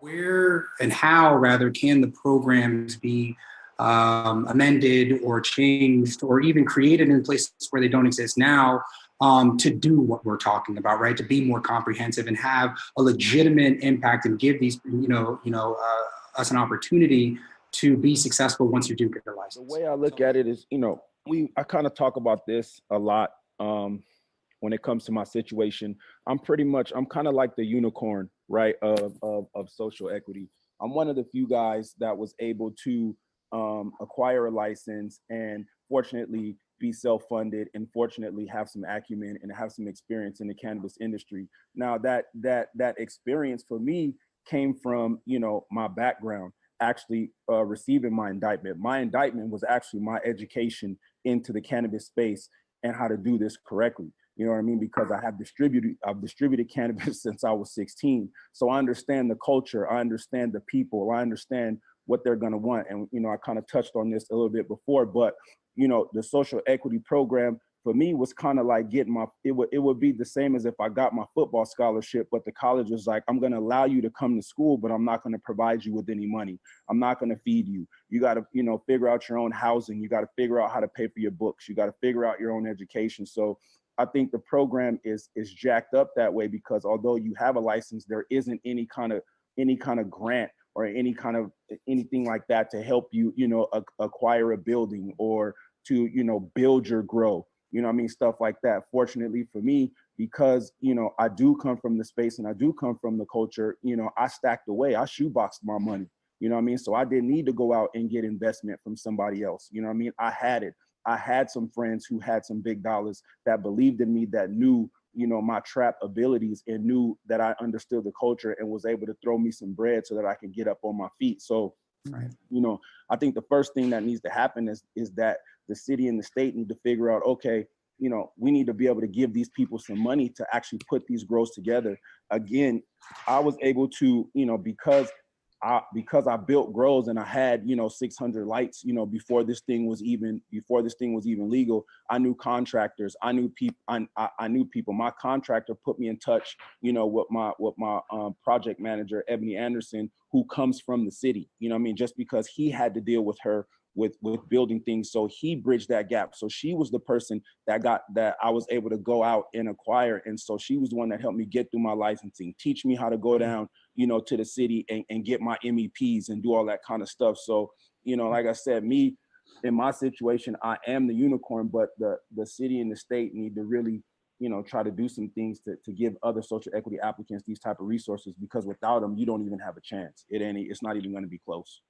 where and how rather can the programs be amended or changed or even created in places where they don't exist now, to do what we're talking about, right? To be more comprehensive and have a legitimate impact and give these, us an opportunity to be successful once you do get a The license. way I look at it is, I kind of talk about this a lot. When it comes to my situation, I'm kind of like the unicorn, right, of social equity. I'm one of the few guys that was able to acquire a license and fortunately be self-funded and fortunately have some acumen and have some experience in the cannabis industry. Now that experience for me came from, my background actually receiving my indictment. My indictment was actually my education into the cannabis space and how to do this correctly. You know what I mean? Because I've distributed cannabis since I was 16. So I understand the culture, I understand the people, I understand what they're gonna want. And, I kind of touched on this a little bit before, but, the social equity program for me was kind of like getting it would be the same as if I got my football scholarship, but the college was like, I'm gonna allow you to come to school, but I'm not gonna provide you with any money. I'm not gonna feed you. You gotta, figure out your own housing. You gotta figure out how to pay for your books. You gotta figure out your own education. So I think the program is jacked up that way because although you have a license, there isn't any kind of grant or anything like that to help you, acquire a building or to, build your grow. Stuff like that. Fortunately for me, because, I do come from the space and I do come from the culture, I stacked away, I shoeboxed my money. So I didn't need to go out and get investment from somebody else. I had it. I had some friends who had some big dollars that believed in me, that knew, my trap abilities and knew that I understood the culture and was able to throw me some bread so that I could get up on my feet. So, Right. I think the first thing that needs to happen is that the city and the state need to figure out, okay, we need to be able to give these people some money to actually put these grows together. Again, I was able to, because I built grows and I had, 600 lights, before this thing was even legal. I knew contractors. I knew people. I knew people. My contractor put me in touch, with my project manager, Ebony Anderson, who comes from the city. Just because he had to deal with her with building things, so he bridged that gap. So she was the person that I was able to go out and acquire, and so she was the one that helped me get through my licensing, teach me how to go down, to the city and get my MEPs and do all that kind of stuff. So, like I said, me in my situation, I am the unicorn, but the city and the state need to really, try to do some things to give other social equity applicants these type of resources, because without them, you don't even have a chance. It's not even going to be close.